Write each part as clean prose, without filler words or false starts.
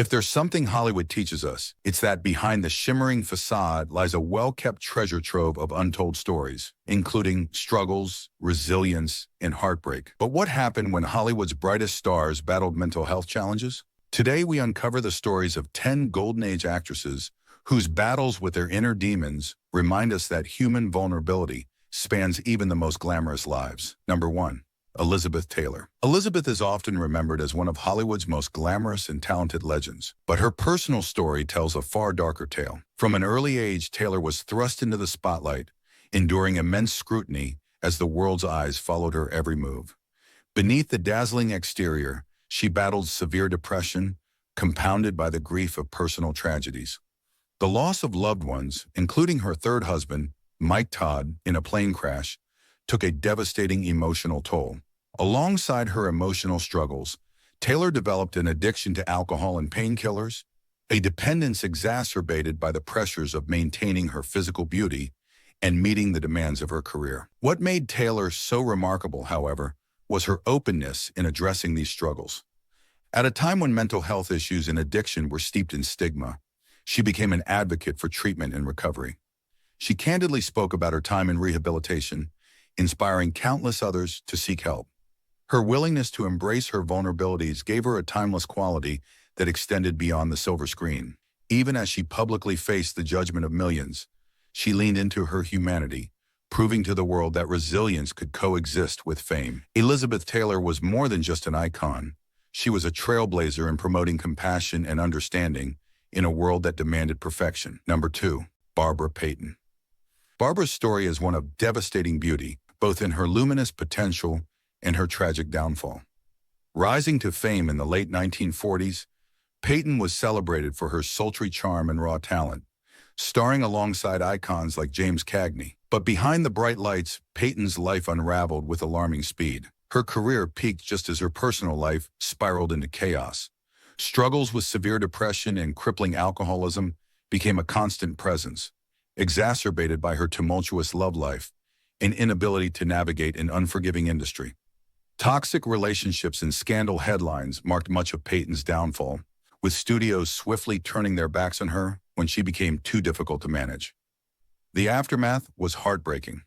If there's something Hollywood teaches us, it's that behind the shimmering facade lies a well-kept treasure trove of untold stories, including struggles, resilience, and heartbreak. But what happened when Hollywood's brightest stars battled mental health challenges? Today, we uncover the stories of 10 Golden Age actresses whose battles with their inner demons remind us that human vulnerability spans even the most glamorous lives. Number 1. Elizabeth Taylor. Elizabeth is often remembered as one of Hollywood's most glamorous and talented legends, but her personal story tells a far darker tale. From an early age, Taylor was thrust into the spotlight, enduring immense scrutiny as the world's eyes followed her every move. Beneath the dazzling exterior, she battled severe depression, compounded by the grief of personal tragedies. The loss of loved ones, including her third husband, Mike Todd, in a plane crash, took a devastating emotional toll. Alongside her emotional struggles, Taylor developed an addiction to alcohol and painkillers, a dependence exacerbated by the pressures of maintaining her physical beauty and meeting the demands of her career. What made Taylor so remarkable, however, was her openness in addressing these struggles. At a time when mental health issues and addiction were steeped in stigma, she became an advocate for treatment and recovery. She candidly spoke about her time in rehabilitation, inspiring countless others to seek help. Her willingness to embrace her vulnerabilities gave her a timeless quality that extended beyond the silver screen. Even as she publicly faced the judgment of millions, she leaned into her humanity, proving to the world that resilience could coexist with fame. Elizabeth Taylor was more than just an icon. She was a trailblazer in promoting compassion and understanding in a world that demanded perfection. Number 2. Barbara Payton. Barbara's story is one of devastating beauty, both in her luminous potential and her tragic downfall. Rising to fame in the late 1940s, Payton was celebrated for her sultry charm and raw talent, starring alongside icons like James Cagney. But behind the bright lights, Payton's life unraveled with alarming speed. Her career peaked just as her personal life spiraled into chaos. Struggles with severe depression and crippling alcoholism became a constant presence, exacerbated by her tumultuous love life and inability to navigate an unforgiving industry. Toxic relationships and scandal headlines marked much of Payton's downfall, with studios swiftly turning their backs on her when she became too difficult to manage. The aftermath was heartbreaking.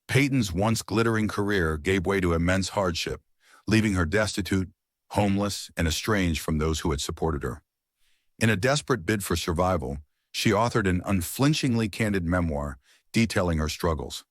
Payton's once glittering career gave way to immense hardship, leaving her destitute, homeless, and estranged from those who had supported her. In a desperate bid for survival, she authored an unflinchingly candid memoir detailing her struggles.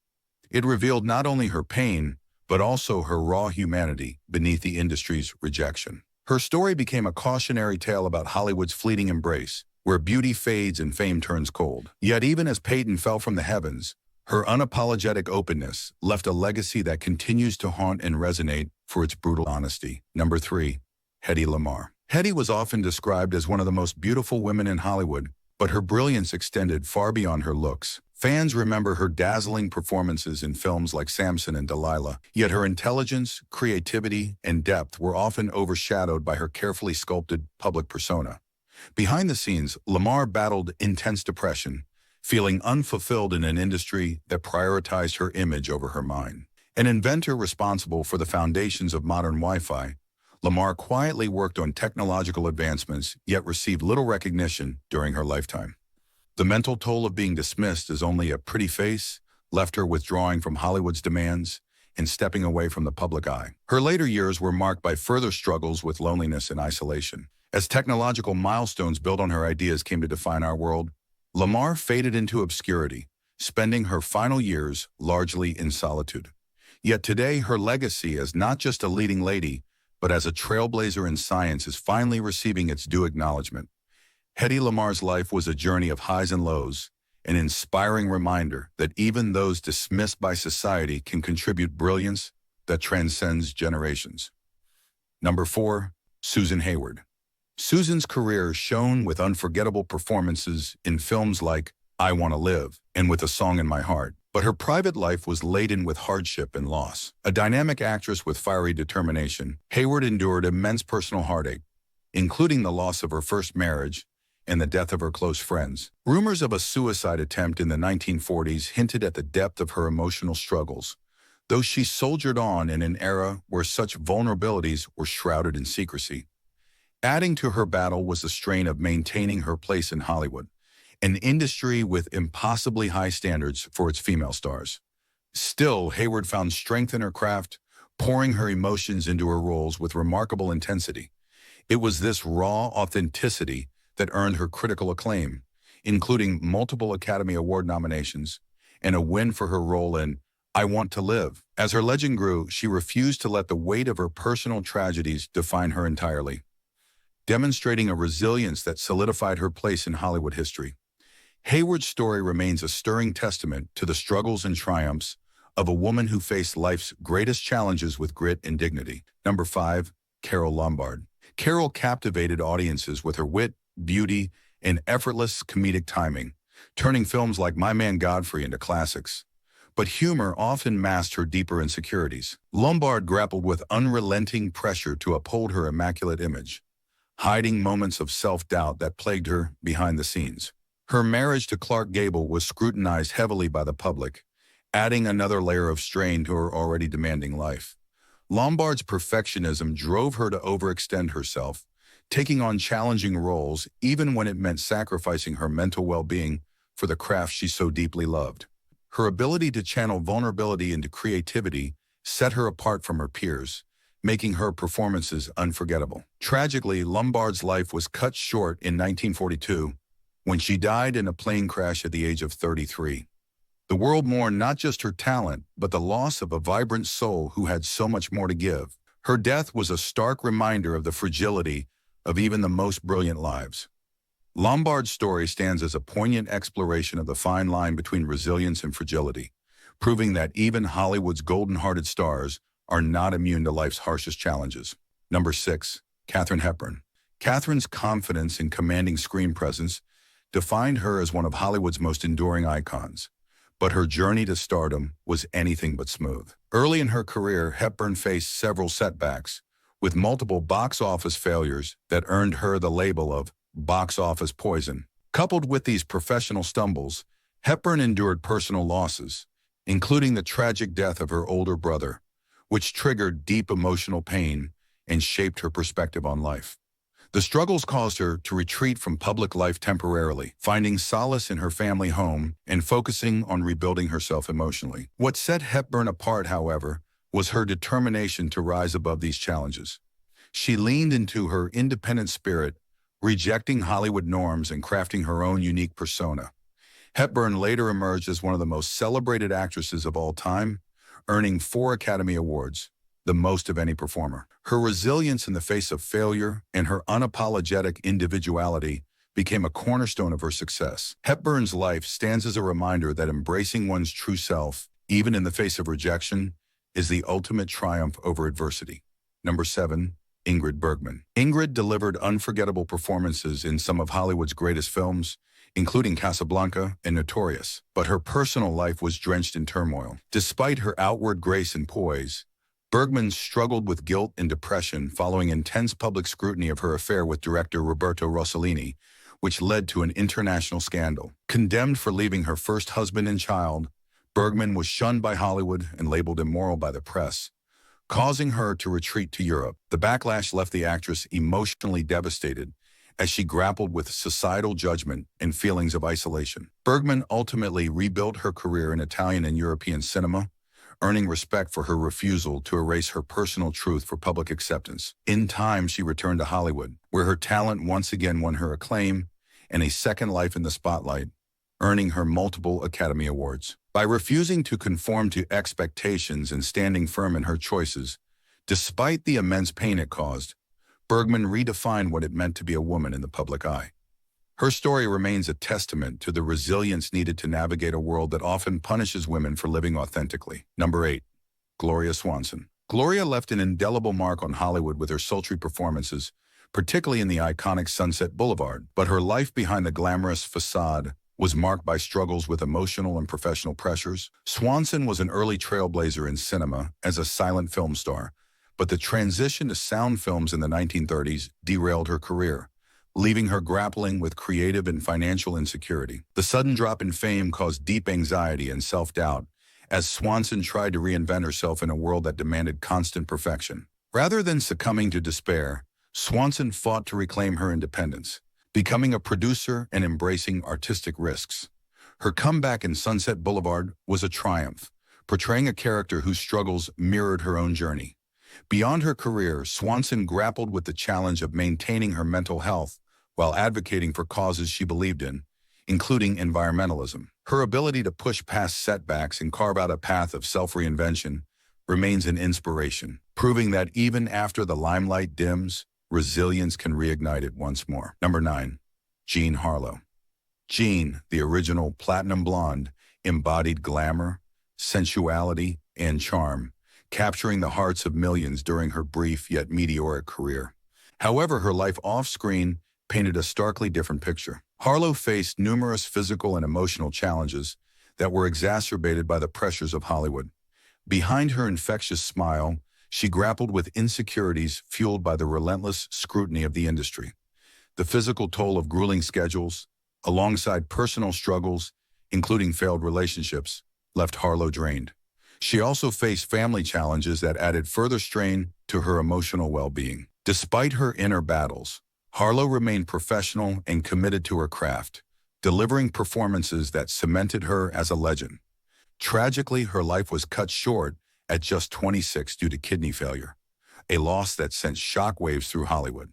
It revealed not only her pain, but also her raw humanity beneath the industry's rejection. Her story became a cautionary tale about Hollywood's fleeting embrace, where beauty fades and fame turns cold. Yet even as Payton fell from the heavens, her unapologetic openness left a legacy that continues to haunt and resonate for its brutal honesty. Number 3. Hedi Lamar. Hedi was often described as one of the most beautiful women in Hollywood, but her brilliance extended far beyond her looks. Fans remember her dazzling performances in films like Samson and Delilah, yet her intelligence, creativity, and depth were often overshadowed by her carefully sculpted public persona. Behind the scenes, Lamar battled intense depression, feeling unfulfilled in an industry that prioritized her image over her mind. An inventor responsible for the foundations of modern Wi-Fi, Lamar quietly worked on technological advancements, yet received little recognition during her lifetime. The mental toll of being dismissed as only a pretty face left her withdrawing from Hollywood's demands and stepping away from the public eye. Her later years were marked by further struggles with loneliness and isolation. As technological milestones built on her ideas came to define our world, Lamar faded into obscurity, spending her final years largely in solitude. Yet today, her legacy as not just a leading lady, but as a trailblazer in science is finally receiving its due acknowledgement. Hedi Lamar's life was a journey of highs and lows, an inspiring reminder that even those dismissed by society can contribute brilliance that transcends generations. Number 4. Susan Hayward. Susan's career shone with unforgettable performances in films like I Want to Live and With a Song in My Heart, but her private life was laden with hardship and loss. A dynamic actress with fiery determination, Hayward endured immense personal heartache, including the loss of her first marriage and the death of her close friends. Rumors of a suicide attempt in the 1940s hinted at the depth of her emotional struggles, though she soldiered on in an era where such vulnerabilities were shrouded in secrecy. Adding to her battle was the strain of maintaining her place in Hollywood, an industry with impossibly high standards for its female stars. Still, Hayward found strength in her craft, pouring her emotions into her roles with remarkable intensity. It was this raw authenticity that earned her critical acclaim, including multiple Academy Award nominations and a win for her role in I Want to Live. As her legend grew, she refused to let the weight of her personal tragedies define her entirely, demonstrating a resilience that solidified her place in Hollywood history. Hayward's story remains a stirring testament to the struggles and triumphs of a woman who faced life's greatest challenges with grit and dignity. Number 5, Carole Lombard. Carole captivated audiences with her wit, beauty, and effortless comedic timing, turning films like My Man Godfrey into classics. But humor often masked her deeper insecurities. Lombard grappled with unrelenting pressure to uphold her immaculate image, hiding moments of self-doubt that plagued her behind the scenes. Her marriage to Clark Gable was scrutinized heavily by the public, adding another layer of strain to her already demanding life. Lombard's perfectionism drove her to overextend herself, taking on challenging roles even when it meant sacrificing her mental well-being for the craft she so deeply loved. Her ability to channel vulnerability into creativity set her apart from her peers, making her performances unforgettable. Tragically, Lombard's life was cut short in 1942 when she died in a plane crash at the age of 33. The world mourned not just her talent, but the loss of a vibrant soul who had so much more to give. Her death was a stark reminder of the fragility of even the most brilliant lives. Lombard's story stands as a poignant exploration of the fine line between resilience and fragility, proving that even Hollywood's golden-hearted stars are not immune to life's harshest challenges. Number 6, Katherine Heppern. Katherine's confidence and commanding screen presence defined her as one of Hollywood's most enduring icons, but her journey to stardom was anything but smooth. Early in her career, Hepburn faced several setbacks, with multiple box office failures that earned her the label of box office poison. Coupled with these professional stumbles, Hepburn endured personal losses, including the tragic death of her older brother, which triggered deep emotional pain and shaped her perspective on life. The struggles caused her to retreat from public life temporarily, finding solace in her family home and focusing on rebuilding herself emotionally. What set Hepburn apart, however, was her determination to rise above these challenges. She leaned into her independent spirit, rejecting Hollywood norms and crafting her own unique persona. Hepburn later emerged as one of the most celebrated actresses of all time, earning 4 Academy Awards, the most of any performer. Her resilience in the face of failure and her unapologetic individuality became a cornerstone of her success. Hepburn's life stands as a reminder that embracing one's true self, even in the face of rejection, is the ultimate triumph over adversity. Number 7, Ingrid Bergman. Ingrid delivered unforgettable performances in some of Hollywood's greatest films, including Casablanca and Notorious, but her personal life was drenched in turmoil. Despite her outward grace and poise, Bergman struggled with guilt and depression following intense public scrutiny of her affair with director Roberto Rossellini, which led to an international scandal. Condemned for leaving her first husband and child, Bergman was shunned by Hollywood and labeled immoral by the press, causing her to retreat to Europe. The backlash left the actress emotionally devastated as she grappled with societal judgment and feelings of isolation. Bergman ultimately rebuilt her career in Italian and European cinema, earning respect for her refusal to erase her personal truth for public acceptance. In time, she returned to Hollywood, where her talent once again won her acclaim and a second life in the spotlight, earning her multiple Academy Awards. By refusing to conform to expectations and standing firm in her choices, despite the immense pain it caused, Bergman redefined what it meant to be a woman in the public eye. Her story remains a testament to the resilience needed to navigate a world that often punishes women for living authentically. Number 8, Gloria Swanson. Gloria left an indelible mark on Hollywood with her sultry performances, particularly in the iconic Sunset Boulevard, but her life behind the glamorous facade was marked by struggles with emotional and professional pressures. Swanson was an early trailblazer in cinema as a silent film star, but the transition to sound films in the 1930s derailed her career, leaving her grappling with creative and financial insecurity. The sudden drop in fame caused deep anxiety and self-doubt as Swanson tried to reinvent herself in a world that demanded constant perfection. Rather than succumbing to despair, Swanson fought to reclaim her independence, becoming a producer and embracing artistic risks. Her comeback in Sunset Boulevard was a triumph, portraying a character whose struggles mirrored her own journey. Beyond her career, Swanson grappled with the challenge of maintaining her mental health while advocating for causes she believed in, including environmentalism. Her ability to push past setbacks and carve out a path of self-reinvention remains an inspiration, proving that even after the limelight dims, resilience can reignite it once more. Number 9. Jean Harlow. Jean, the original platinum blonde, embodied glamour, sensuality, and charm, capturing the hearts of millions during her brief yet meteoric career. However, her life off-screen painted a starkly different picture. Harlow faced numerous physical and emotional challenges that were exacerbated by the pressures of Hollywood. Behind her infectious smile, she grappled with insecurities fueled by the relentless scrutiny of the industry. The physical toll of grueling schedules, alongside personal struggles, including failed relationships, left Harlow drained. She also faced family challenges that added further strain to her emotional well-being. Despite her inner battles, Harlow remained professional and committed to her craft, delivering performances that cemented her as a legend. Tragically, her life was cut short at just 26 due to kidney failure, a loss that sent shockwaves through Hollywood.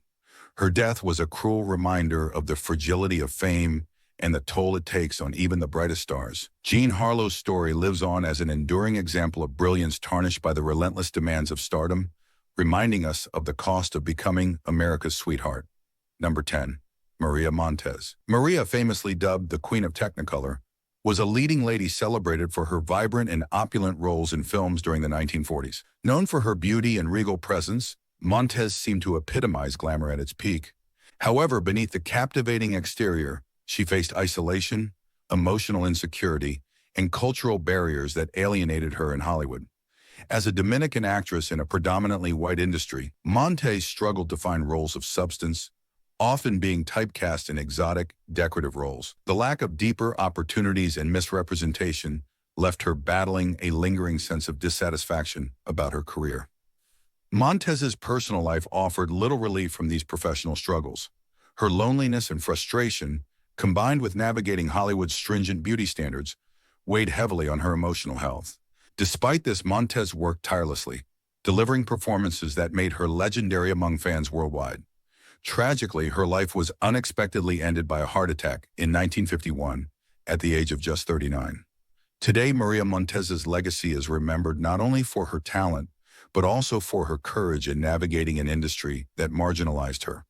Her death was a cruel reminder of the fragility of fame and the toll it takes on even the brightest stars. Jean Harlow's story lives on as an enduring example of brilliance tarnished by the relentless demands of stardom, reminding us of the cost of becoming America's sweetheart. Number 10. Maria Montes. Maria, famously dubbed the Queen of Technicolor, was a leading lady celebrated for her vibrant and opulent roles in films during the 1940s. Known for her beauty and regal presence, Montes seemed to epitomize glamour at its peak. However, beneath the captivating exterior, she faced isolation, emotional insecurity, and cultural barriers that alienated her in Hollywood. As a Dominican actress in a predominantly white industry, Montes struggled to find roles of substance, often being typecast in exotic, decorative roles. The lack of deeper opportunities and misrepresentation left her battling a lingering sense of dissatisfaction about her career. Montes's personal life offered little relief from these professional struggles. Her loneliness and frustration, combined with navigating Hollywood's stringent beauty standards, weighed heavily on her emotional health. Despite this, Montes worked tirelessly, delivering performances that made her legendary among fans worldwide. Tragically, her life was unexpectedly ended by a heart attack in 1951 at the age of just 39. Today, Maria Montes's legacy is remembered not only for her talent, but also for her courage in navigating an industry that marginalized her.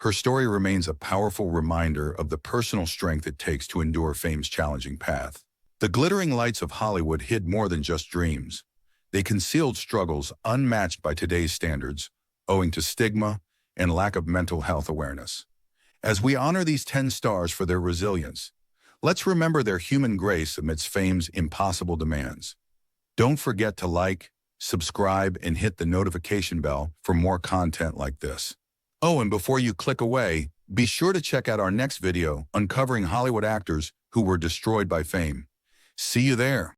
Her story remains a powerful reminder of the personal strength it takes to endure fame's challenging path. The glittering lights of Hollywood hid more than just dreams. They concealed struggles unmatched by today's standards, owing to stigma and lack of mental health awareness. As we honor these 10 stars for their resilience, let's remember their human grace amidst fame's impossible demands. Don't forget to like, subscribe, and hit the notification bell for more content like this. Oh, and before you click away, be sure to check out our next video uncovering Hollywood actors who were destroyed by fame. See you there.